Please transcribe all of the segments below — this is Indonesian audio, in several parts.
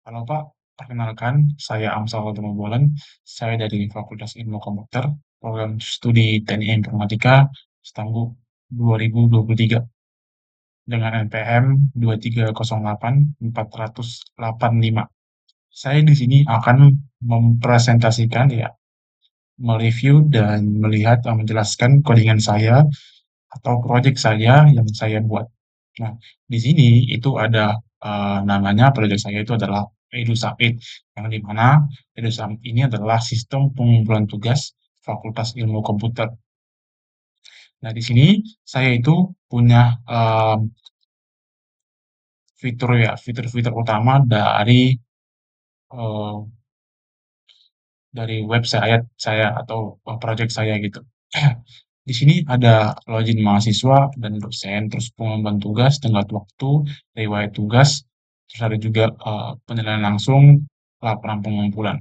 Halo Pak, perkenalkan saya Amsal Mobolen, saya dari Fakultas Ilmu Komputer, program studi Teknik Informatika, setanggup 2023 dengan NPM 2308485. Saya di sini akan mempresentasikan ya, mereview dan melihat menjelaskan codingan saya atau project saya yang saya buat. Nah, di sini itu ada namanya project saya itu adalah EduSubmit, yang di mana EduSubmit ini adalah sistem pengumpulan tugas Fakultas Ilmu Komputer. Nah, di sini saya itu punya fitur ya, fitur-fitur utama eh, dari website saya atau project saya gitu. Di sini ada login mahasiswa dan dosen, terus pengembangan tugas, tenggat waktu, riwayat tugas, terus ada juga penilaian langsung, laporan pengumpulan.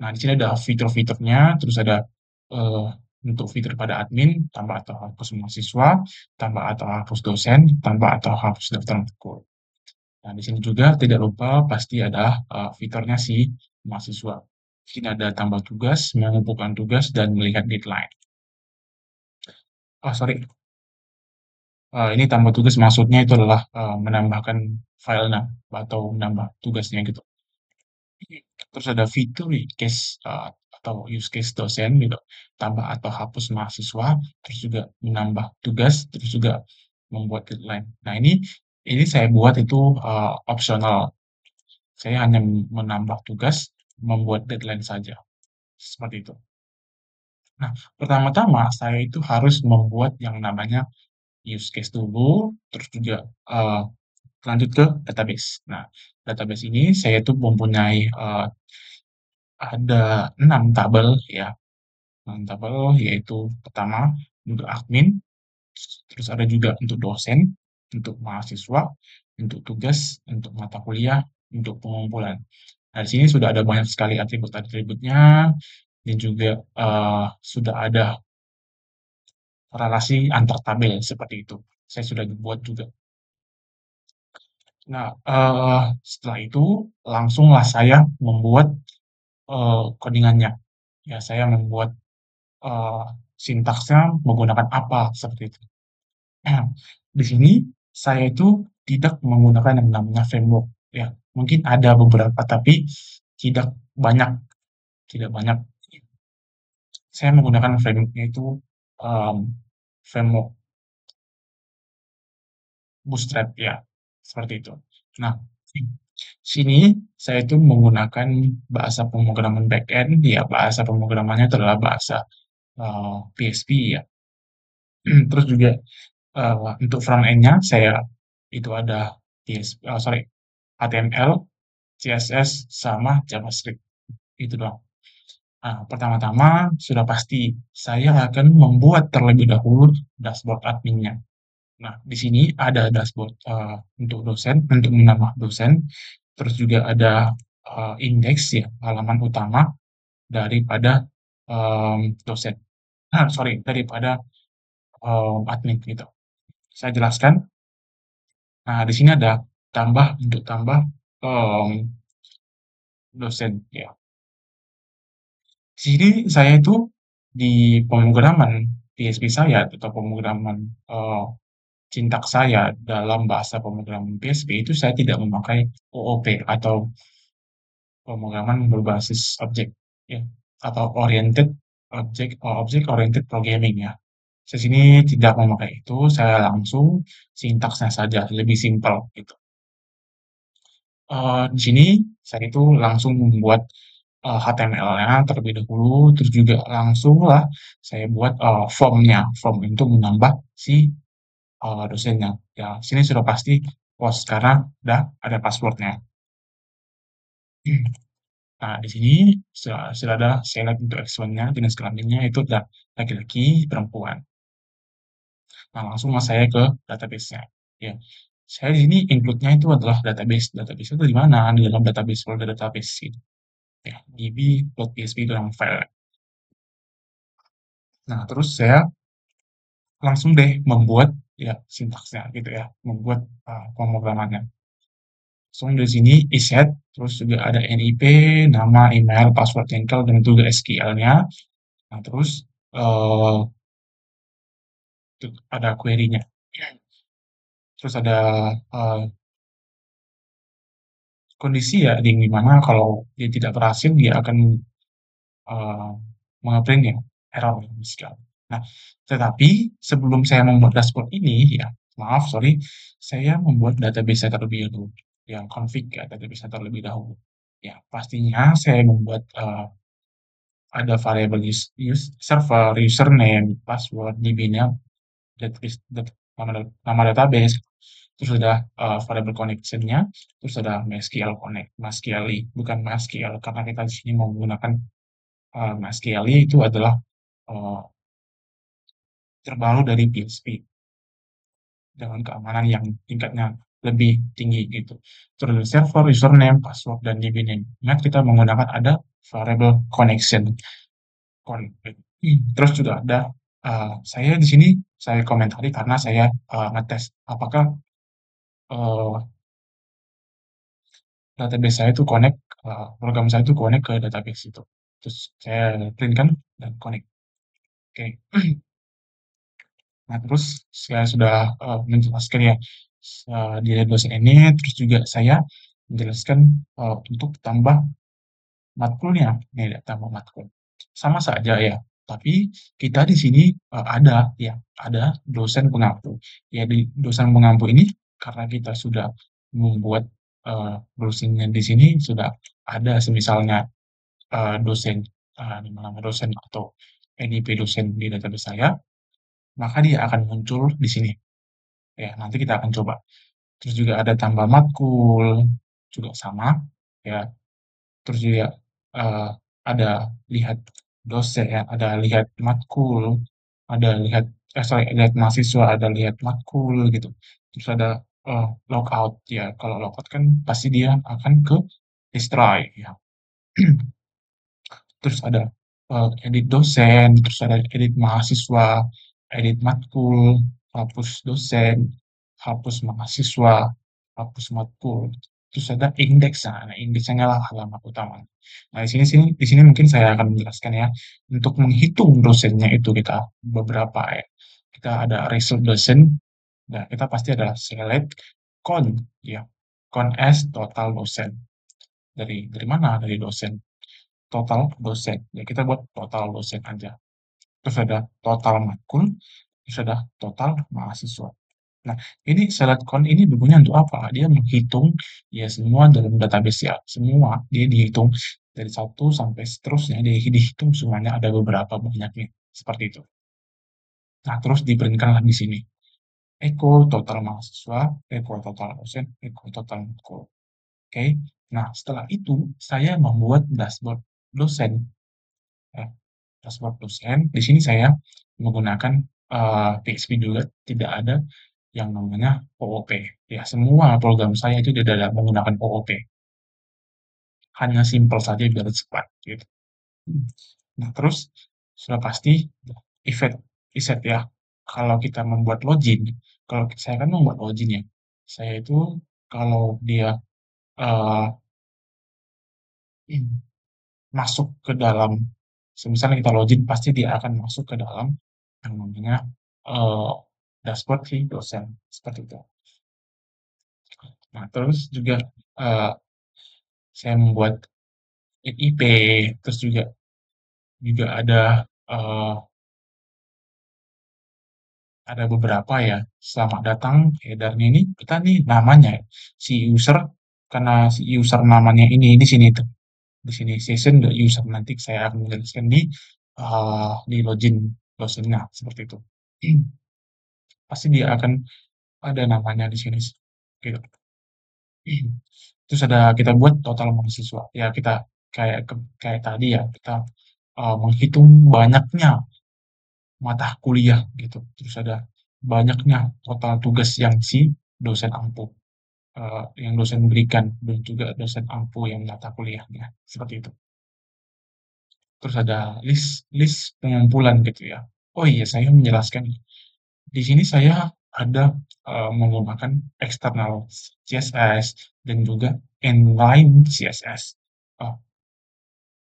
Nah, di sini ada fitur-fiturnya, terus ada eh, untuk fitur pada admin, tambah atau hapus mahasiswa, tambah atau hapus dosen, tambah atau hapus daftar matkul. Nah, di sini juga tidak lupa pasti ada fiturnya si mahasiswa. Di sini ada tambah tugas, mengumpulkan tugas, dan melihat deadline. Oh, sorry, ini tambah tugas maksudnya itu adalah menambahkan filenya atau menambah tugasnya gitu. Terus ada fitur case atau use case dosen gitu, tambah atau hapus mahasiswa, terus juga menambah tugas, terus juga membuat deadline. Nah, ini saya buat itu opsional. Saya hanya menambah tugas, membuat deadline saja, seperti itu. Nah, pertama-tama saya itu harus membuat yang namanya use case dulu, terus juga eee, lanjut ke database. Nah, database ini saya tuh mempunyai ada 6 tabel ya, 6 tabel yaitu pertama untuk admin, terus ada juga untuk dosen, untuk mahasiswa, untuk tugas, untuk mata kuliah, untuk pengumpulan. Nah, di sini sudah ada banyak sekali atribut-atributnya dan juga sudah ada relasi antar tabel seperti itu. Saya sudah buat juga. Nah, setelah itu langsunglah saya membuat codingannya. Ya, saya membuat eee, sintaksnya menggunakan apa, seperti itu. Nah, di sini saya itu tidak menggunakan yang namanya framework, ya. Mungkin ada beberapa, tapi tidak banyak tidak banyak. Saya menggunakan framework-nya itu, mmm, framework Bootstrap, ya, seperti itu. Nah, sini saya itu menggunakan bahasa pemrograman backend, ya bahasa pemrogramannya itu adalah bahasa PHP ya. Terus juga untuk front end-nya saya itu ada sorry, HTML, CSS, sama JavaScript. Itu doang. Nah, pertama-tama sudah pasti saya akan membuat terlebih dahulu dashboard adminnya. Nah, di sini ada dashboard untuk dosen, untuk menambah dosen, terus juga ada indeks ya, halaman utama daripada dosen. Nah, sorry, daripada admin gitu. Saya jelaskan. Nah, di sini ada untuk tambah em, dosen ya. Di sini saya itu di pemrograman PHP saya atau pemrograman sintaks saya dalam bahasa pemrograman PHP itu saya tidak memakai OOP atau pemrograman berbasis objek ya, atau object oriented programming ya. Saya sini tidak memakai itu, saya langsung sintaksnya saja lebih simpel gitu. Di sini saya itu langsung membuat HTML-nya terlebih dahulu, terus juga langsunglah saya buat form untuk menambah si dosennya. Ya, sini sudah pasti post karena udah ada passwordnya. Nah, di sini sudah ada select untuk X1-nya, jenis kelaminnya itu adalah laki-laki, perempuan. Nah, langsung saya ke database-nya. Ya, saya di sini include-nya itu adalah database. Database itu di mana? Di dalam database folder database gitu. Ya, db.php itu yang file. Nah, terus saya langsung deh membuat ya sintaksnya gitu ya, membuat pemrogramannya. Langsung di sini iset, terus juga ada NIP, nama, email, password tengkel, dan juga SQL-nya. Nah, terus eh, ada query-nya. Terus ada eh, kondisi ya, di mana kalau dia tidak berhasil, dia akan eh, nge-print ya, error misal. Nah, tetapi sebelum saya membuat dashboard ini, ya, maaf, sorry, saya membuat database terlebih dahulu, yang config ya, database terlebih dahulu. Ya, pastinya saya membuat ada variabel server, username, password, DB-nya, database, nama database, terus ada variable connection-nya, terus ada MySQL connect, MySQL, bukan MySQL, karena kita di sini menggunakan MySQL itu adalah eh, terbaru dari PHP dengan keamanan yang tingkatnya lebih tinggi gitu. Terus server, username, password, dan DB name. Ingat kita menggunakan ada variable connection. Terus juga ada saya di sini saya komentari karena saya ngetes apakah eh, database saya itu connect, program saya itu connect ke database itu. Terus saya print kan dan connect. Oke. Nah, terus saya sudah menjelaskan ya di dosen ini, terus juga saya menjelaskan untuk tambah matkulnya, nih tambah matkul. Sama saja ya, tapi kita di sini ada ya, ada dosen pengampu. Ya di dosen pengampu ini karena kita sudah membuat browsingnya di sini sudah ada semisalnya dosen nama dosen atau NIP dosen di database saya, maka dia akan muncul di sini. Ya, nanti kita akan coba. Terus juga ada tambah matkul, juga sama, ya. Terus juga eh, ada lihat dosen, ya, ada lihat matkul, ada lihat, sorry, lihat mahasiswa, ada lihat matkul gitu. Terus ada logout, ya. Kalau logout kan pasti dia akan ke destroy, ya. Terus ada edit dosen, terus ada edit mahasiswa, edit matkul, hapus dosen, hapus mahasiswa, hapus matkul. Terus ada indeks, nah indeksnya lah halaman utama. Nah di sini mungkin saya akan menjelaskan ya, untuk menghitung dosennya itu kita beberapa ya. Kita ada result dosen, nah kita pasti ada select con ya, con as total dosen. Dari mana? Dari dosen total dosen. Ya kita buat total dosen aja. Terus ada total matkul, terus ada total mahasiswa. Nah, ini select count ini berguna untuk apa? Dia menghitung ya semua dalam database ya, semua dia dihitung dari satu sampai seterusnya, dia dihitung semuanya ada beberapa banyaknya seperti itu. Nah, terus diberikan di sini. Eko total mahasiswa, eko total dosen, eko total matkul. Oke. Nah, setelah itu saya membuat dashboard dosen. Ya, dashboard dosen. Di sini saya menggunakan PHP juga, tidak ada yang namanya OOP. Ya, semua program saya itu tidak ada menggunakan OOP. Hanya simpel saja biar cepat gitu. Nah, terus sudah pasti event iset ya. Kalau kita membuat login, kalau saya kan membuat login ya. Saya itu kalau dia eh, masuk ke dalam, misalnya kita login, pasti dia akan masuk ke dalam yang namanya eh, dashboard si dosen seperti itu. Nah, terus juga eh, saya membuat IP, terus juga juga eh, ada beberapa ya. Selamat datang header-nya ini kita nih namanya ya, si user, karena si user namanya ini di sini tuh. Di sini session user, nanti saya akan menjelaskan di login dosennya seperti itu. Pasti dia akan ada namanya di sini gitu. Terus ada kita buat total mahasiswa. Ya kita kayak kayak tadi ya, kita menghitung banyaknya mata kuliah gitu. Terus ada banyaknya total tugas yang si dosen ampu, yang dosen berikan, dan juga dosen ampu yang mata kuliahnya. Seperti itu. Terus ada list list pengumpulan gitu ya. Oh iya, saya menjelaskan. Di sini saya ada menggunakan eksternal CSS, dan juga inline CSS. Oh,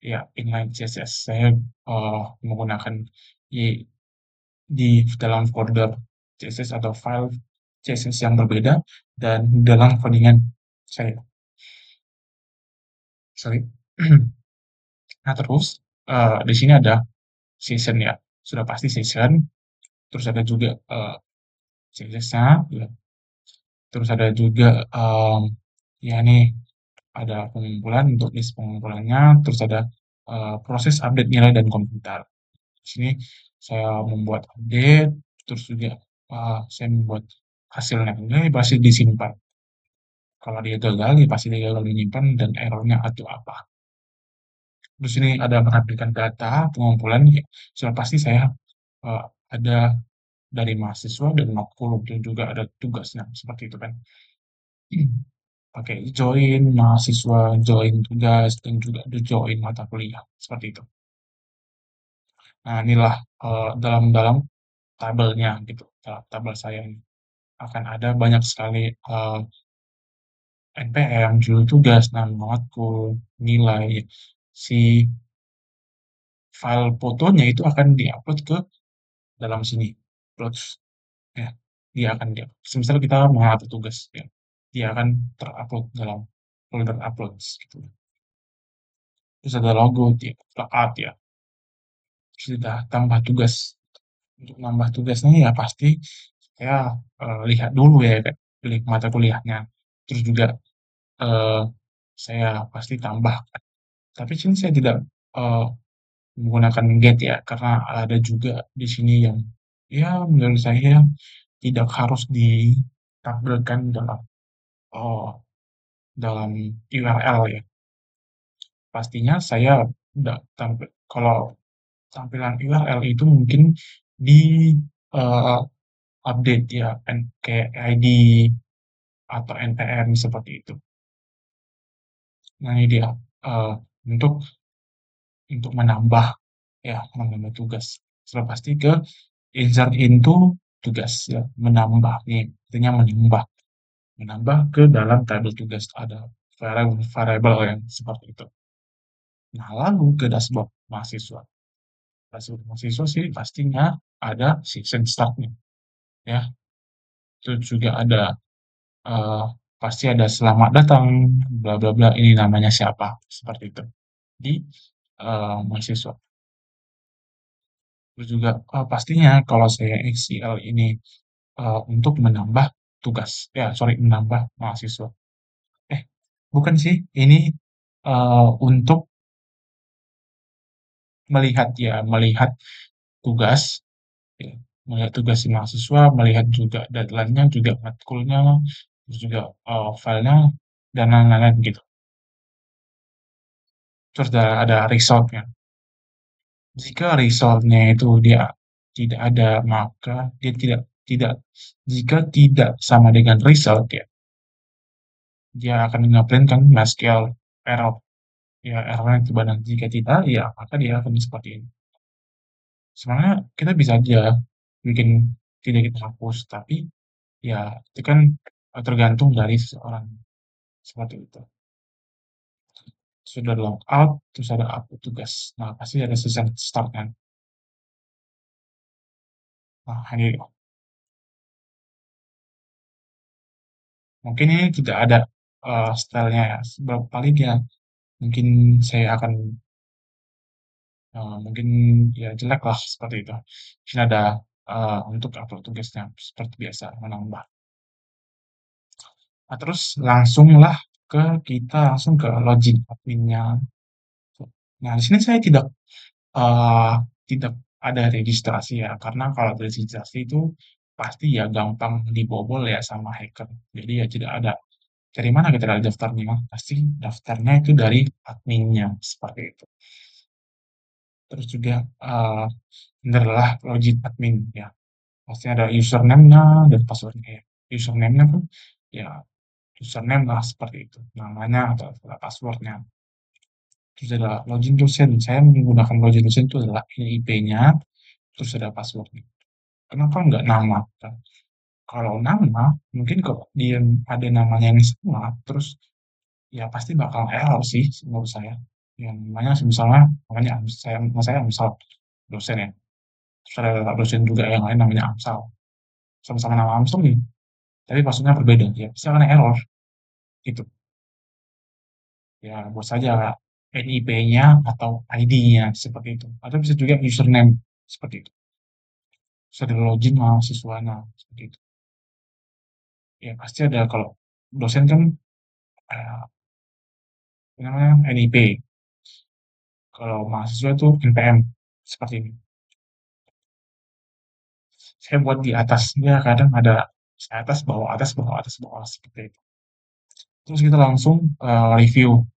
ya, inline CSS. Saya menggunakan di, di dalam folder CSS atau file CSS yang berbeda dan dalam codingan saya. Sorry. Nah, terus di sini ada session ya. Sudah pasti session. Terus ada juga CSS-nya. Ya. Terus ada juga ya nih ada pengumpulan untuk list pengumpulannya. Terus ada proses update nilai dan komentar. Di sini saya membuat update. Terus juga saya membuat hasilnya. Ini pasti disimpan. Kalau dia gagal, ya pasti dia gagal menyimpan dan errornya atau apa. Terus ini ada menampilkan data pengumpulan, ya, sudah pasti saya uh, ada dari mahasiswa dan matkul dan juga ada tugasnya seperti itu kan. Pakai join mahasiswa, join tugas dan juga ada join mata kuliah seperti itu. Nah inilah dalam tabelnya gitu, tabel saya ini akan ada banyak sekali NPM, judul tugas, nama matkul, nilai. Si file fotonya itu akan diupload ke dalam sini. Upload, ya, dia akan dia. Semisal kita mengupload tugas, ya, dia akan terupload dalam folder uploads gitu. Terus ada logo, dia, plakat ya. Sudah tambah tugas. Untuk nambah tugasnya ya pasti saya lihat dulu ya, kayak pilih mata kuliahnya. Terus juga eh, saya pasti tambah. Tapi sini saya tidak eh, menggunakan get ya, karena ada juga di sini yang ya menurut saya tidak harus ditampilkan dalam oh, dalam URL ya. Pastinya saya tidak tampil kalau tampilan URL itu mungkin di eh, update ya, kayak ID atau NPM seperti itu. Nah ini dia eh, untuk menambah ya menambah tugas. Sudah pasti ke insert into tugas ya, menambah nih, artinya menambah ke dalam tabel tugas ada variabel yang seperti itu. Nah, lalu ke dashboard mahasiswa. Dashboard mahasiswa sih pastinya ada season start-nya ya. Terus juga ada eh, pasti ada selamat datang bla bla bla, ini namanya siapa seperti itu di mahasiswa. Terus juga pastinya kalau saya XCL ini untuk menambah tugas, ya sorry menambah mahasiswa. Eh, bukan sih, ini untuk melihat ya, melihat tugas, ya, melihat tugas si mahasiswa, melihat juga deadline-nya, juga matkulnya, terus juga filenya, dan lain-lain gitu. Terus ada result-nya. Jika result-nya itu dia tidak ada, maka dia tidak tidak jika tidak sama dengan result ya, dia akan nge-print kan MySQL error. Ya error-nya itu benar. Jika tidak, ya maka dia akan seperti ini. Sebenarnya kita bisa aja bikin tidak kita hapus, tapi ya itu kan tergantung dari seseorang seperti itu. Sudah log out, terus ada upload tugas. Nah, pasti ada season start kan. Nah, ini mungkin ini tidak ada stylenya ya. Beberapa kali dia mungkin saya akan mungkin ya jelek lah seperti itu. Di sini ada untuk upload tugasnya seperti biasa menambah. Nah, terus langsunglah kita langsung ke login adminnya. Nah, di sini saya tidak ada registrasi ya, karena kalau registrasi itu pasti ya gampang dibobol ya sama hacker. Jadi ya tidak ada. Dari mana kita lihat daftarnya? Pasti daftarnya itu dari adminnya seperti itu. Terus juga ini adalah login admin ya. Pasti ada username-nya dan password-nya ya. Username-nya pun ya username lah seperti itu. Namanya atau password-nya. Terus ada login dosen. Saya menggunakan login dosen itu adalah IP-nya, terus ada password-nya. Kenapa nggak nama? Kalau nama, mungkin kalau dia ada namanya yang sama, terus ya pasti bakal error sih menurut saya. Yang namanya misalnya namanya saya misal dosen ya, terus ada dosen juga yang lain namanya Amsal, sama-sama nama Amsal nih, tapi maksudnya berbeda, ya pasti akan error gitu. Ya buat saja NIP-nya atau ID-nya seperti itu, atau bisa juga username seperti itu. Bisa di login mahasiswanya seperti itu. Ya pasti ada kalau dosen kan eh, apa namanya NIP, kalau mahasiswa itu NPM seperti ini. Saya buat di atasnya kadang ada atas bawah atas bawah atas bawah seperti itu. Terus kita langsung review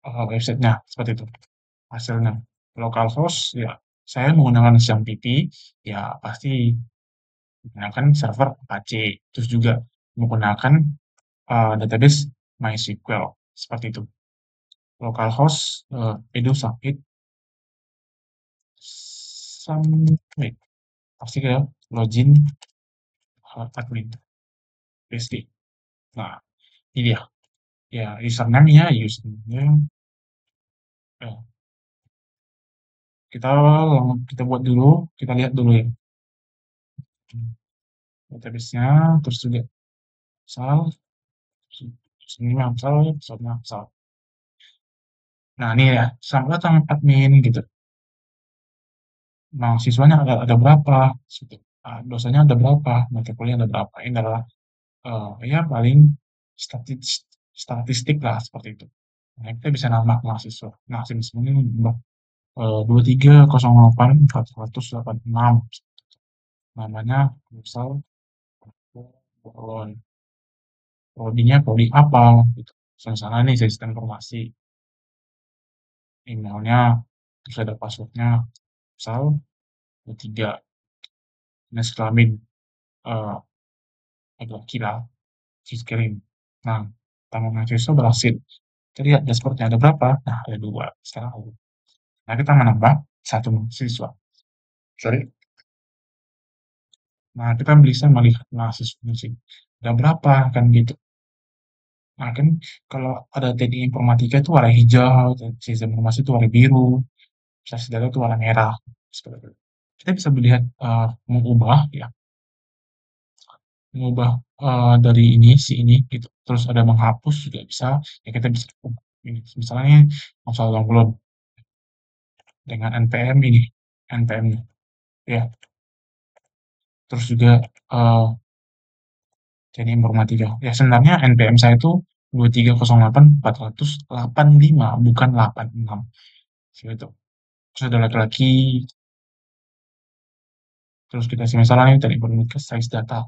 websitenya seperti itu hasilnya. Localhost ya saya menggunakan SMTP ya pasti menggunakan server Apache, terus juga menggunakan database MySQL seperti itu. Localhost Edo Sakit wait, pasti ke login admin PSD. Nah, ini dia. Ya, username eh, kita buat dulu, kita lihat dulu ya. Database-nya, terus juga misal, ini misal, misalnya misal. Nah, ini ya, sampai datang admin gitu. Mahasiswanya ada berapa, gitu. Dosanya ada berapa, mata kuliah ada berapa. Ini adalah ya paling statistik, statistik lah seperti itu. Nah, kita bisa nambah mahasiswa. Nah, misalnya ini nambah 2308 486 namanya misal prodinya prodi apa gitu. Misalnya nih sistem informasi, emailnya, terus ada passwordnya, misal 3 jenis kelamin eh laki-laki lah, terus kirim. Nah, tamu mahasiswa berhasil. Kita lihat dashboardnya ada berapa? Nah, ada dua. Sekarang ada. Nah, kita menambah satu mahasiswa. Sorry. Nah, kita bisa melihat mahasiswa sih. Ada berapa kan gitu. Nah, kan kalau ada teknik informatika itu warna hijau, sistem informasi itu warna biru, sosial data itu warna merah. Seperti itu. Kita bisa melihat mengubah ya, mengubah dari ini si ini gitu. Terus ada menghapus juga bisa. Ya kita bisa ubah ini. Misalnya masalah download dengan npm ini, npm-nya. Ya, terus juga teknik informatika. Ya sebenarnya npm saya itu 2308 485 bukan 86. Seperti itu. Terus ada laki-laki, terus kita misalnya nih tadi berikut size data.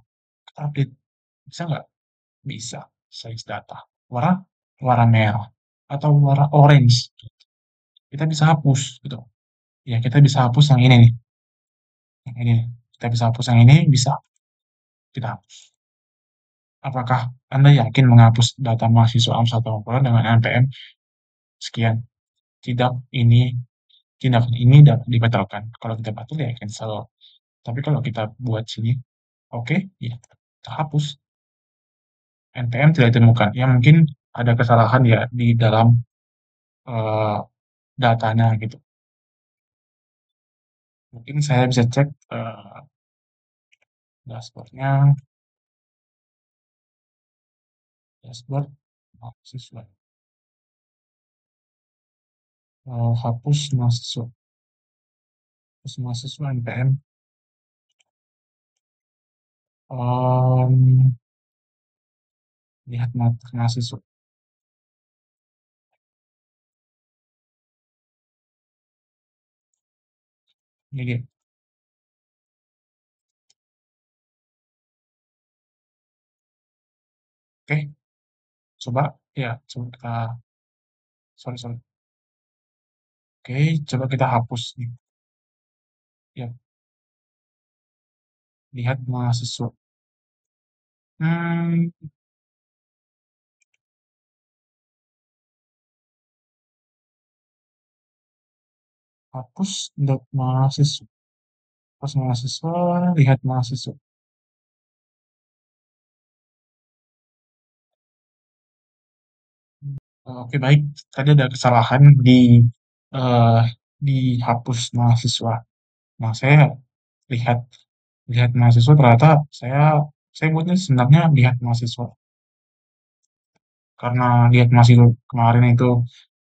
Kita update. Bisa nggak? Bisa. Size data. Warna warna merah atau warna orange. Kita bisa hapus gitu. Ya, kita bisa hapus yang ini nih. Yang ini. Kita bisa hapus yang ini, bisa kita hapus. Apakah Anda yakin menghapus data mahasiswa A1 dengan NPM sekian? Tidak, ini tindakan ini dapat dibatalkan. Kalau kita batal ya cancel. Tapi kalau kita buat sini, oke, ya kita hapus. NPM tidak ditemukan. Ya mungkin ada kesalahan ya di dalam eh, datanya gitu. Mungkin saya bisa cek dashboardnya, dashboard mahasiswa. Hapus mahasiswa, hapus mahasiswa NPM. Em, lihat mahasiswa. Ini dia. Oke, coba ya, coba kita, sorry sorry. Oke, coba kita hapus nih. Ya, lihat mahasiswa. Hmm, hapus dot mahasiswa. Hapus mahasiswa, lihat mahasiswa. Oke baik, tadi ada kesalahan eee, di hapus mahasiswa. Nah saya lihat lihat mahasiswa ternyata saya buatnya sebenarnya lihat mahasiswa, karena lihat mahasiswa kemarin itu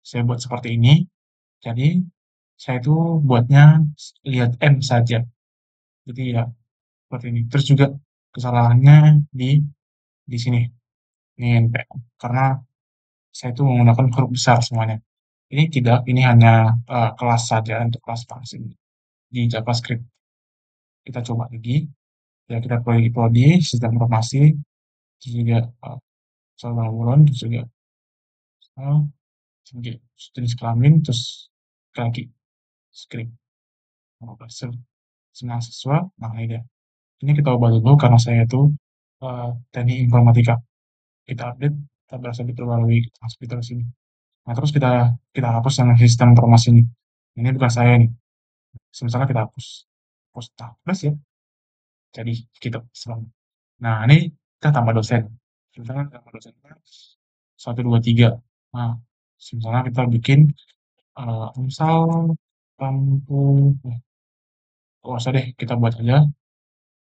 saya buat seperti ini, jadi saya itu buatnya lihat M saja. Jadi ya seperti ini. Terus juga kesalahannya di sini, ini NPM, karena saya itu menggunakan huruf besar semuanya. Ini tidak, ini hanya kelas saja untuk kelas function di JavaScript. Kita coba lagi, ya kita prodi sistem informasi, terus juga soal pengangguran, terus juga uh, sebagai jenis kelamin, terus lagi script, semua siswa, nah ini dia. Ini kita ubah dulu karena saya itu teknik informatika. Kita update, kita berasa diperbarui, kita masuk terus sini. Nah terus kita kita hapus yang sistem informasi ini. Ini bukan saya nih. Sementara kita hapus. Hapus, nah, plus ya. Jadi gitu. Nah ini kita tambah dosen. Misalnya tambah dosen satu dua tiga. Nah, misalnya kita bikin misal kampung, oh usah deh kita buat aja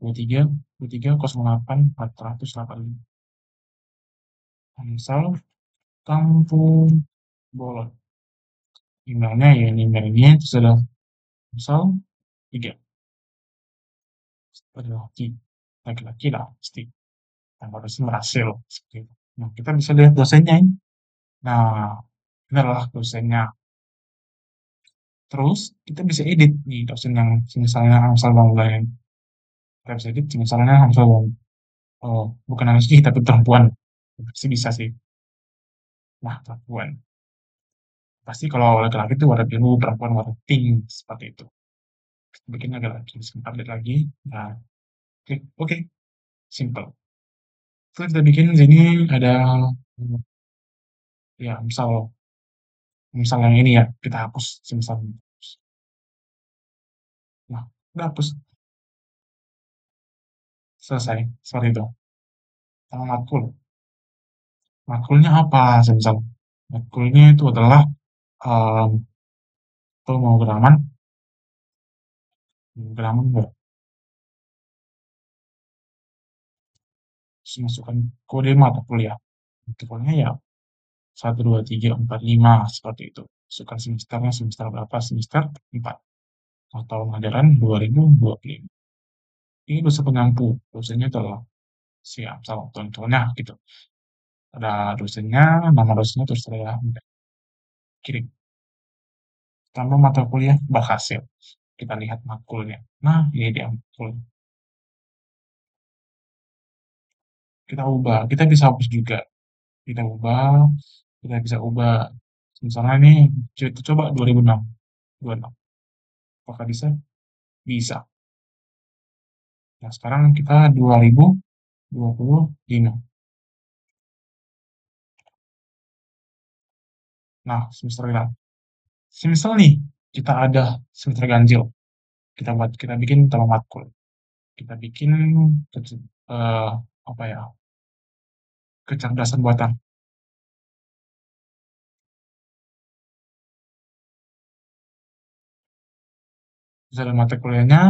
23 08 485. Misal kampung bolon. Emailnya ya emailnya itu sudah misal 3 laki laki-laki lah pasti yang harusnya berhasil seperti itu. Nah kita bisa lihat dosennya ini. Nah ini adalah dosennya. Terus kita bisa edit nih dosen yang misalnya Amsal Bangunan. Kita bisa edit misalnya Amsal Bangunan. Oh, bukan laki tapi perempuan. Pasti bisa sih. Nah perempuan. Pasti kalau laki-laki itu warna biru, perempuan warna pink seperti itu. Bikin laki-laki, update lagi. Nah, klik oke, simple. Terus kita bikin di sini ada ya misal misal yang ini ya kita hapus misal. Nah, udah hapus selesai seperti itu. Sama matkul. Matkulnya apa semisal? Matkulnya itu adalah um, pemrograman pemrograman web. Terus masukkan kode mata kuliah. Mata kuliahnya ya 1 2 3 4 5 seperti itu. Masukkan semesternya semester berapa? Semester 4 atau tahun ajaran 2025. Ini dosen pengampu, dosennya adalah siap, salah contohnya gitu. Ada dosennya, nama dosennya terus saya kirim. Tambah mata kuliah berhasil. Kita lihat makulnya. Nah, ini dia makul. Kita ubah, kita bisa hapus juga. Kita ubah, kita bisa ubah. Misalnya ini, kita coba 2006. 26. Apakah bisa? Bisa. Nah, sekarang kita 2025. Nah, semester kita. Semisal nih, kita ada semester ganjil. Kita bikin tema matkul. Kita bikin eh, apa ya? Kecerdasan buatan. Terus ada mata kuliahnya,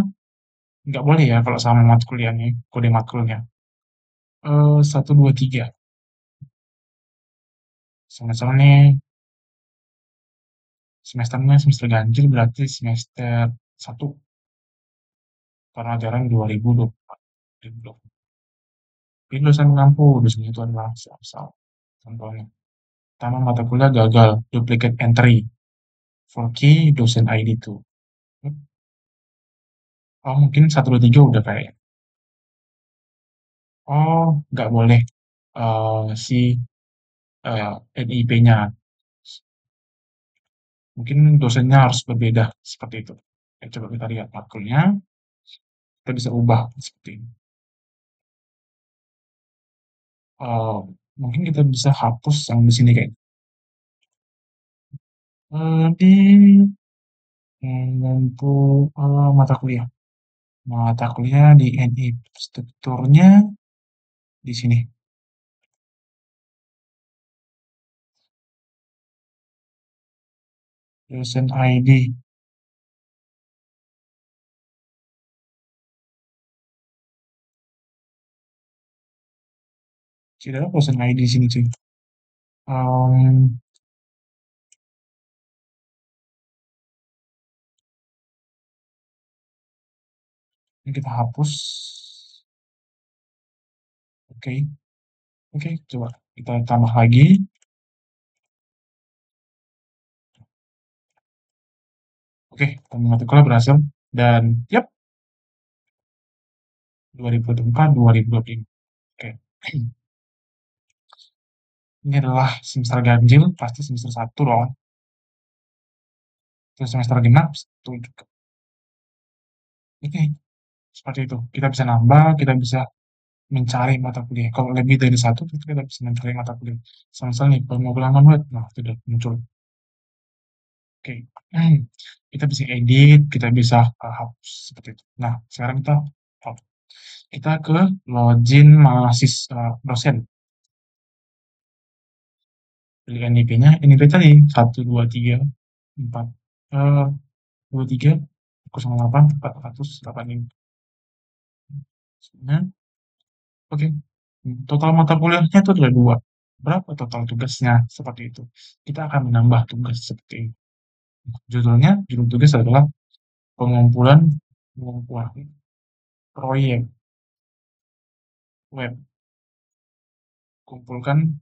nggak boleh ya kalau sama mata kuliahnya, kode matkulnya. 1 2 3. Semester nih, semesternya semester ganjil berarti semester 1 karena ajaran 2024. Tapi dosen mengampu, dosen itu adalah asal contohnya. Pertama mata kuliah gagal, duplicate entry, for key dosen ID itu. Oh mungkin 1 2 3 udah kayak. Oh nggak boleh si NIP-nya. Mungkin dosennya harus berbeda seperti itu. Ya, coba kita lihat matkulnya, kita bisa ubah seperti ini. Eh, Mungkin kita bisa hapus yang di sini kayak di untuk mata kuliah. Mata kuliah di NI strukturnya di sini. dosen ID. Tidak ada dosen ID di sini, cuy. Em, ini kita hapus. Oke, oke, coba kita tambah lagi. Oke, matrikulnya berhasil. Dan, yap, 2024, 2025. Oke. Ini adalah semester ganjil, pasti semester satu dong. Terus semester genap, satu juga. Oke, seperti itu. Kita bisa nambah, kita bisa mencari mata kuliah. Kalau lebih dari satu, kita bisa mencari mata kuliah. Sama-sama nih, pemrograman web. Nah, itu udah muncul. Oke. Kita bisa edit, kita bisa hapus seperti itu. Nah, sekarang kita ke login mahasiswa dosen. Pilih NIP-nya, NIP tadi 123 4 23 08 485. Nah, oke. Total mata kuliahnya itu ada dua. Berapa total tugasnya? Seperti itu. Kita akan menambah tugas seperti ini. Judul tugas adalah pengumpulan pengumpulan proyek web. Kumpulkan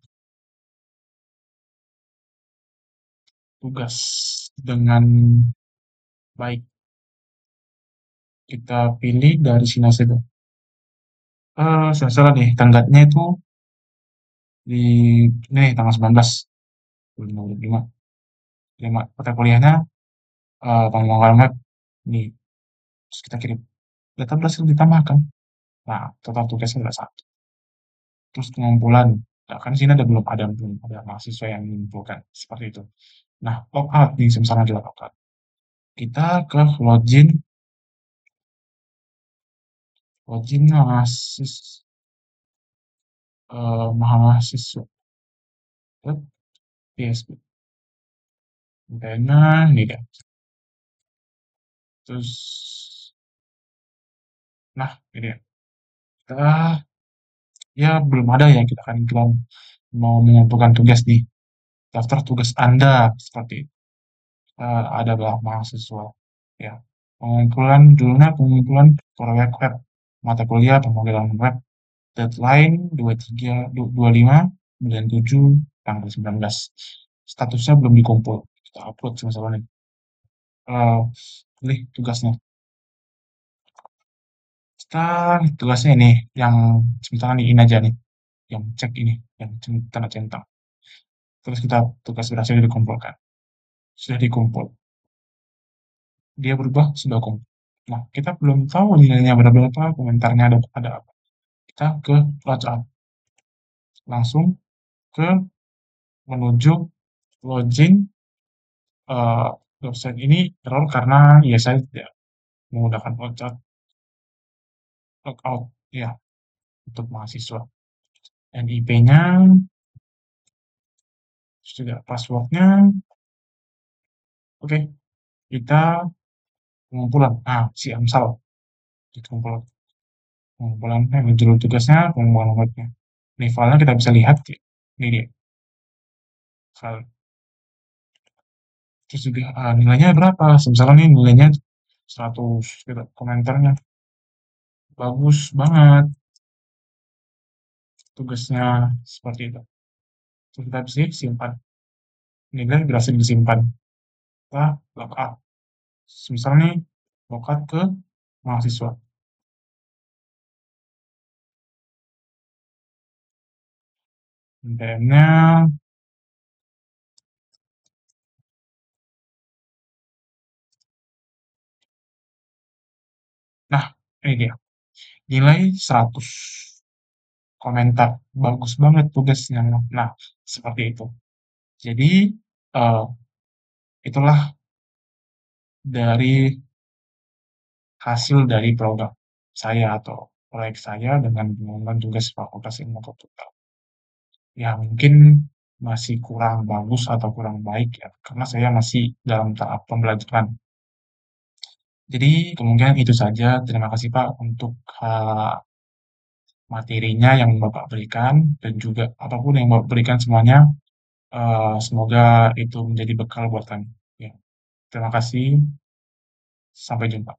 tugas dengan baik. Kita pilih dari sini saja. Saya salah nih, tanggatnya itu di ini tanggal 19 2025. Mata kuliahnya pengembangan web nih. Terus kita kirim. Data berhasil ditambahkan. Nah, total tugasnya adalah satu. Terus pengumpulan. Nah, kan di sini belum ada mahasiswa yang mengumpulkan seperti itu. Nah, logout nih misalnya kita logout. Kita ke login mahasiswa web PSP. Container ini dia. Terus, nah ini dia. Kita ya belum ada ya kita mau mengumpulkan tugas nih. Daftar tugas Anda seperti adalah mahasiswa. Ya, pengumpulan proyek web mata kuliah pemrograman web. Deadline 23, 25, 97, tanggal 19. Statusnya belum dikumpul. Kita upload sama-sama nih. Pilih tugasnya. Kita tugasnya ini yang sebentar nih ini aja nih, yang cek ini, yang tanda centang. Terus kita tugas berhasil dikumpulkan. Sudah dikumpul. Dia berubah sudah kumpul. Nah, kita belum tahu nilainya berapa, komentarnya ada apa. Kita ke logout. Langsung ke menuju login website ini error karena ya saya tidak menggunakan logout ya untuk mahasiswa. NIP-nya sudah passwordnya. Oke, kita pengumpulan. Si Amsal itu pengumpulan judul tugasnya pengumpulan webnya. Ini filenya kita bisa lihat. Ini dia file. Terus juga nilainya berapa? Misalnya nih nilainya 100 gitu, komentarnya bagus banget tugasnya seperti itu. Terus kita bisa simpan. Nilai berhasil disimpan. Kita lookup. Misalnya nih lookup ke mahasiswa. NPM-nya, nah ini dia. Nilai 100. Komentar. Bagus banget tugasnya. Nah, seperti itu. Jadi, eh, itulah dari hasil dari program saya atau proyek saya dengan pengembangan tugas Fakultas Ilmu Komputer. Ya, mungkin masih kurang bagus atau kurang baik ya, karena saya masih dalam tahap pembelajaran. Jadi kemungkinan itu saja. Terima kasih Pak untuk, materinya yang Bapak berikan dan juga apapun yang Bapak berikan semuanya, semoga itu menjadi bekal buat kami. Ya, terima kasih, sampai jumpa.